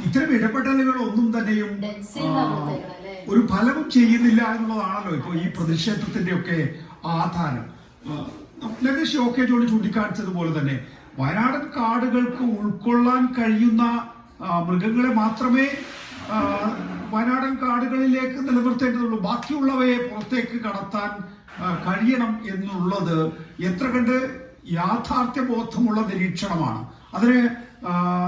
ഇത്തരം ഇടപെടലുകൾ ഒന്നും തന്നെയും ഒരു ഫലവും ചെയ്യുന്നില്ല എന്നുള്ളതാണല്ലോ ഇപ്പോൾ ഈ പ്രതിഷേധത്തിന്റെ ഒക്കെ ആധാരം. ലഗേഷ് ഓക്കെ ജോണി ചൂണ്ടിക്കാണിച്ചതുപോലെ തന്നെ വയനാടൻ കാടുകൾക്ക് ഉൾക്കൊള്ളാൻ കഴിയുന്ന മൃഗങ്ങളെ മാത്രമേ വയനാടൻ കാടുകളിലേക്ക് നിലനിർത്തേണ്ടതുള്ളൂ. ബാക്കിയുള്ളവയെ പുറത്തേക്ക് കടത്താൻ കഴിയണം എന്നുള്ളത് എത്ര കണ്ട് യാഥാർത്ഥ്യബോധമുള്ള നിരീക്ഷണമാണ്. അതിന്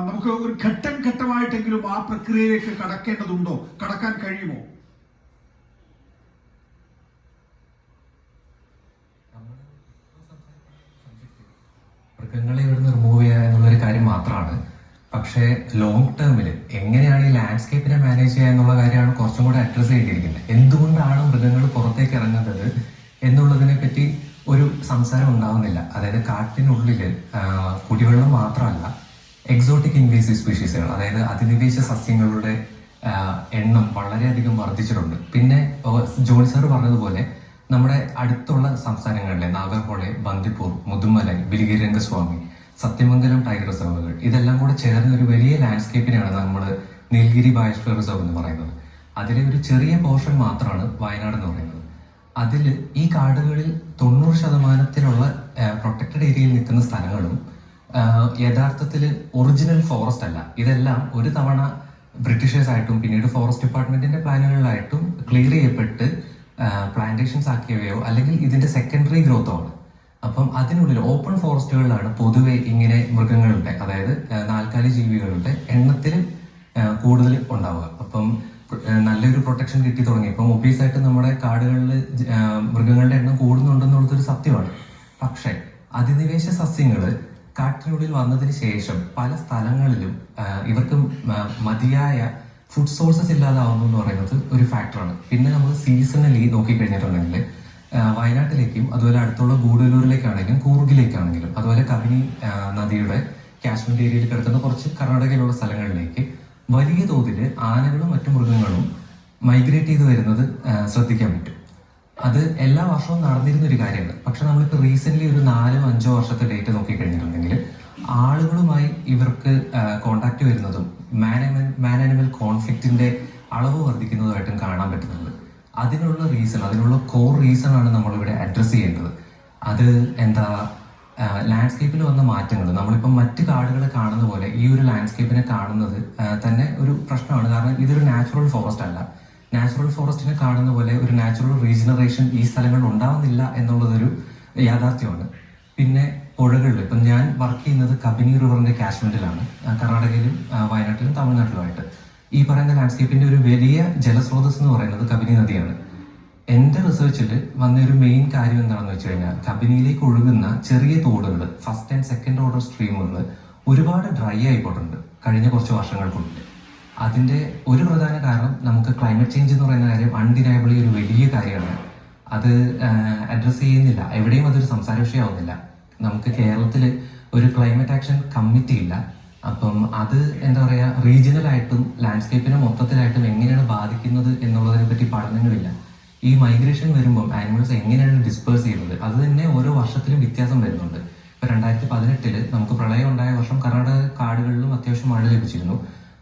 നമുക്ക് ഒരു ഘട്ടം ഘട്ടമായിട്ടെങ്കിലും ആ പ്രക്രിയയിലേക്ക് കടക്കേണ്ടതുണ്ടോ? കടക്കാൻ കഴിയുമോ? മൃഗങ്ങളെ ഇവിടുന്ന് റിമൂവ് ചെയ്യുക എന്നുള്ളൊരു കാര്യം മാത്രമാണ്. പക്ഷേ ലോങ് ടേമിൽ എങ്ങനെയാണ് ഈ ലാൻഡ്സ്കേപ്പിനെ മാനേജ് ചെയ്യുക എന്നുള്ള കാര്യമാണ് കുറച്ചും കൂടെ അഡ്രസ് ചെയ്തിരിക്കുന്നത്. എന്തുകൊണ്ടാണ് മൃഗങ്ങൾ പുറത്തേക്ക് ഇറങ്ങുന്നത് എന്നുള്ളതിനെ പറ്റി ഒരു സംസാരം ഉണ്ടാവുന്നില്ല. അതായത് കാട്ടിനുള്ളിൽ കുടിവെള്ളം മാത്രമല്ല, എക്സോട്ടിക് ഇൻവേസീവ് സ്പീഷീസുകൾ, അതായത് അധിനിവേശ സസ്യങ്ങളുടെ എണ്ണം വളരെയധികം വർദ്ധിച്ചിട്ടുണ്ട്. പിന്നെ ജോണി സാർ പറഞ്ഞതുപോലെ നമ്മുടെ അടുത്തുള്ള സംസ്ഥാനങ്ങളിലെ നാഗർഹോളെ, ബന്ദിപ്പൂർ, മുതുമലൈ, ബിലിഗിരി രംഗസ്വാമി, സത്യമംഗലം ടൈഗർ റിസർവുകൾ, ഇതെല്ലാം കൂടെ ചേർന്ന ഒരു വലിയ ലാൻഡ്സ്കേപ്പിനെയാണ് നമ്മൾ നീൽഗിരി ബയോസ്ഫിയർ റിസർവ് എന്ന് പറയുന്നത്. അതിലെ ഒരു ചെറിയ പോർഷൻ മാത്രമാണ് വയനാട് എന്ന് പറയുന്നത്. അതിൽ ഈ കാടുകളിൽ 90% പ്രൊട്ടക്റ്റഡ് ഏരിയയിൽ നിൽക്കുന്ന സ്ഥലങ്ങളും യഥാർത്ഥത്തിൽ ഒറിജിനൽ ഫോറസ്റ്റ് അല്ല. ഇതെല്ലാം ഒരു തവണ ബ്രിട്ടീഷേഴ്സായിട്ടും പിന്നീട് ഫോറസ്റ്റ് ഡിപ്പാർട്ട്മെന്റിന്റെ പ്ലാനുകളിലായിട്ടും ക്ലിയർ ചെയ്യപ്പെട്ട് പ്ലാന്റേഷൻസ് ആക്കിയവയോ അല്ലെങ്കിൽ ഇതിന്റെ സെക്കൻഡറി ഗ്രോത്തോ ആണ്. അപ്പം അതിനുള്ളിൽ ഓപ്പൺ ഫോറസ്റ്റുകളിലാണ് പൊതുവെ ഇങ്ങനെ മൃഗങ്ങളുടെ, അതായത് നാൽക്കാലി ജീവികളുടെ എണ്ണത്തിൽ കൂടുതൽ ഉണ്ടാവുക. അപ്പം നല്ലൊരു പ്രൊട്ടക്ഷൻ കിട്ടി തുടങ്ങി. ഇപ്പം ഒബീസ് ആയിട്ട് നമ്മുടെ കാടുകളിൽ മൃഗങ്ങളുടെ എണ്ണം കൂടുന്നുണ്ടെന്നുള്ളതൊരു സത്യമാണ്. പക്ഷെ അധിനിവേശ സസ്യങ്ങൾ കാട്ടിനുള്ളിൽ വന്നതിന് ശേഷം പല സ്ഥലങ്ങളിലും ഇവർക്ക് മതിയായ ഫുഡ് സോഴ്സസ് ഇല്ലാതാവുന്നു എന്ന് പറയുന്നത് ഒരു ഫാക്ടറാണ്. പിന്നെ നമ്മൾ സീസണലി നോക്കിക്കഴിഞ്ഞിട്ടുണ്ടെങ്കിൽ വയനാട്ടിലേക്കും അതുപോലെ അടുത്തുള്ള ഗൂഡല്ലൂരിലേക്കാണെങ്കിലും കൂർഗിലേക്കാണെങ്കിലും അതുപോലെ കബിനി നദിയുടെ കാശ്മീർ ഏരിയയിൽ കിടക്കുന്ന കുറച്ച് കർണാടകയിലുള്ള സ്ഥലങ്ങളിലേക്ക് വലിയ തോതിൽ ആനകളും മറ്റു മൃഗങ്ങളും മൈഗ്രേറ്റ് ചെയ്ത് വരുന്നത് ശ്രദ്ധിക്കാൻ പറ്റും. അത് എല്ലാ വർഷവും നടന്നിരുന്ന ഒരു കാര്യമാണ്. പക്ഷെ നമ്മളിപ്പോൾ റീസെന്റ് ഒരു 4-5 വർഷത്തെ ഡേറ്റ് നോക്കിക്കഴിഞ്ഞിട്ടുണ്ടെങ്കിൽ ആളുകളുമായി ഇവർക്ക് കോണ്ടാക്ട് വരുന്നതും മാൻ ആനിമൽ കോൺഫ്ലിക്റ്റിന്റെ അളവ് വർദ്ധിക്കുന്നതുമായിട്ടും കാണാൻ പറ്റുന്നുണ്ട്. അതിനുള്ള കോർ റീസൺ ആണ് നമ്മളിവിടെ അഡ്രസ് ചെയ്യേണ്ടത്. അത് ലാൻഡ്സ്കേപ്പിൽ വന്ന മാറ്റങ്ങൾ നമ്മളിപ്പം മറ്റ് കാടുകളെ കാണുന്ന പോലെ ഈ ഒരു ലാൻഡ്സ്കേപ്പിനെ കാണുന്നത് തന്നെ ഒരു പ്രശ്നമാണ്. കാരണം ഇതൊരു നാച്ചുറൽ ഫോറസ്റ്റ് അല്ല. നാച്ചുറൽ ഫോറസ്റ്റിനെ കാണുന്ന പോലെ ഒരു നാച്ചുറൽ റീജനറേഷൻ ഈ സ്ഥലങ്ങളിൽ ഉണ്ടാവുന്നില്ല എന്നുള്ളതൊരു യാഥാർത്ഥ്യമാണ്. പിന്നെ പുഴകളിൽ ഇപ്പം ഞാൻ വർക്ക് ചെയ്യുന്നത് കബിനി റിവറിന്റെ കാശ്മീരിലാണ്, കർണാടകയിലും വയനാട്ടിലും തമിഴ്നാട്ടിലുമായിട്ട്. ഈ പറയുന്ന ലാൻഡ്സ്കേപ്പിന്റെ ഒരു വലിയ ജലസ്രോതസ് എന്ന് പറയുന്നത് കബിനി നദിയാണ്. എന്റെ റിസർച്ചിൽ വന്ന ഒരു മെയിൻ കാര്യം എന്താണെന്ന് വെച്ച് കഴിഞ്ഞാൽ കബിനിയിലേക്ക് ഒഴുകുന്ന ചെറിയ തോടുകൾ, ഫസ്റ്റ് ആൻഡ് സെക്കൻഡ് ഓർഡർ സ്ട്രീമുകൾ ഒരുപാട് ഡ്രൈ ആയിപ്പോയിട്ടുണ്ട് കഴിഞ്ഞ കുറച്ച് വർഷങ്ങൾക്കുള്ളിൽ. അതിന്റെ ഒരു പ്രധാന കാരണം നമുക്ക് ക്ലൈമറ്റ് ചേഞ്ച് എന്ന് പറയുന്ന കാര്യം അൺഡിനയബിളി ഒരു വലിയ കാര്യമാണ്. അത് അഡ്രസ് ചെയ്യുന്നില്ല, എവിടെയും അതൊരു സംസാര വിഷയമാവുന്നില്ല. നമുക്ക് കേരളത്തിൽ ഒരു ക്ലൈമറ്റ് ആക്ഷൻ കമ്മിറ്റി ഇല്ല. അപ്പം അത് റീജിയണൽ ആയിട്ടും ലാൻഡ്സ്കേപ്പിനെ മൊത്തത്തിലായിട്ടും എങ്ങനെയാണ് ബാധിക്കുന്നത് എന്നുള്ളതിനെ പറ്റി പഠനങ്ങളില്ല. ഈ മൈഗ്രേഷൻ വരുമ്പം ആനിമൽസ് എങ്ങനെയാണ് ഡിസ്പേഴ്സ് ചെയ്യുന്നത് അത് തന്നെ ഓരോ വർഷത്തിലും വ്യത്യാസം വരുന്നുണ്ട്. ഇപ്പൊ 2018 നമുക്ക് പ്രളയം ഉണ്ടായ വർഷം കർണാടക കാടുകളിലും അത്യാവശ്യം മഴ ലഭിച്ചിരുന്നു.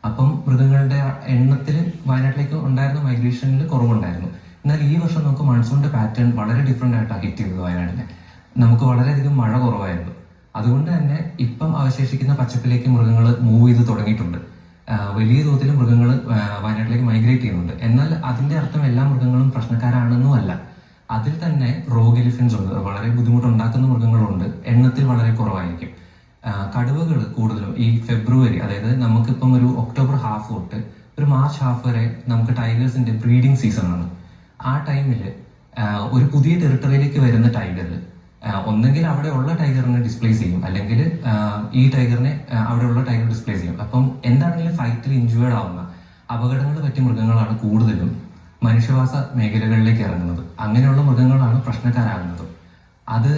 അപ്പം മൃഗങ്ങളുടെ എണ്ണത്തിൽ വയനാട്ടിലേക്ക് ഉണ്ടായിരുന്ന മൈഗ്രേഷനിൽ കുറവുണ്ടായിരുന്നു. എന്നാൽ ഈ വർഷം നമുക്ക് മൺസൂണിന്റെ പാറ്റേൺ വളരെ ഡിഫറെന്റ് ആയിട്ടാണ് ഹിറ്റ് ചെയ്തത്. വയനാടിനെ നമുക്ക് വളരെയധികം മഴ കുറവായിരുന്നു. അതുകൊണ്ട് തന്നെ ഇപ്പം അവശേഷിക്കുന്ന പച്ചപ്പിലേക്ക് മൃഗങ്ങൾ മൂവ് ചെയ്ത് തുടങ്ങിയിട്ടുണ്ട്. വലിയ തോതിൽ മൃഗങ്ങൾ വയനാട്ടിലേക്ക് മൈഗ്രേറ്റ് ചെയ്യുന്നുണ്ട്. എന്നാൽ അതിന്റെ അർത്ഥം എല്ലാ മൃഗങ്ങളും പ്രശ്നക്കാരാണെന്നും അല്ല. അതിൽ തന്നെ റോഗ് എലിഫൻസ് ഉണ്ട്, വളരെ ബുദ്ധിമുട്ടുണ്ടാക്കുന്ന മൃഗങ്ങളുണ്ട്, എണ്ണത്തിൽ വളരെ കുറവായിരിക്കും. കടുവകൾ കൂടുതലും ഈ ഫെബ്രുവരി, അതായത് നമുക്കിപ്പം ഒരു ഒക്ടോബർ ഹാഫ് തൊട്ട് ഒരു മാർച്ച് ഹാഫ് വരെ നമുക്ക് ടൈഗേഴ്സിന്റെ ബ്രീഡിംഗ് സീസണാണ്. ആ ടൈമിൽ ഒരു പുതിയ ടെറിട്ടറിയിലേക്ക് വരുന്ന ടൈഗർ ഒന്നെങ്കിൽ അവിടെയുള്ള ടൈഗറിനെ ഡിസ്പ്ലേസ് ചെയ്യും, അല്ലെങ്കിൽ ഈ ടൈഗറിനെ അവിടെയുള്ള ടൈഗർ ഡിസ്പ്ലേസ് ചെയ്യും. അപ്പം എന്താണെങ്കിലും ഫൈറ്റിൽ ഇഞ്ചുവേർഡ് ആവുന്ന അപകടങ്ങൾ പറ്റിയ മൃഗങ്ങളാണ് കൂടുതലും മനുഷ്യവാസ മേഖലകളിലേക്ക് ഇറങ്ങുന്നത്. അങ്ങനെയുള്ള മൃഗങ്ങളാണ് പ്രശ്നക്കാരാകുന്നത്. അത്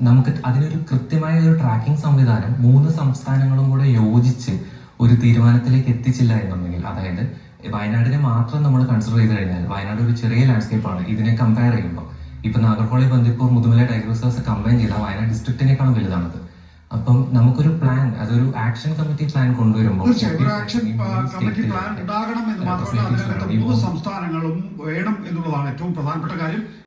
നമുക്ക് അതിനൊരു കൃത്യമായ ഒരു ട്രാക്കിംഗ് സംവിധാനം 3 സംസ്ഥാനങ്ങളും കൂടെ യോജിച്ച് ഒരു തീരുമാനത്തിലേക്ക് എത്തിച്ചില്ല എന്നുണ്ടെങ്കിൽ, അതായത് വയനാടിനെ മാത്രം നമ്മൾ കൺസിഡർ ചെയ്ത് കഴിഞ്ഞാൽ വയനാട് ഒരു ചെറിയ ലാൻഡ്സ്കേപ്പാണ്. ഇതിനെ കമ്പയർ ചെയ്യുമ്പോൾ ഇപ്പൊ Nagarhole, Bandipur, Mudumalai tiger reserves combine ചെയ്താൽ വയനാട് ഡിസ്ട്രിക്റ്റിനേക്കാളും വലുതാണത്. അപ്പം നമുക്കൊരു പ്ലാൻ, അതൊരു ആക്ഷൻ കമ്മിറ്റി പ്ലാൻ കൊണ്ടുവരുമ്പോൾ തീർച്ചയായും ഒരു ആക്ഷൻ കമ്മിറ്റി പ്ലാൻ ഉണ്ടാകണം എന്ന് മാത്രമല്ല അതിനകത്ത് 3 സംസ്ഥാനങ്ങളും വേണം എന്നുള്ളതാണ് ഏറ്റവും പ്രധാനപ്പെട്ട കാര്യം.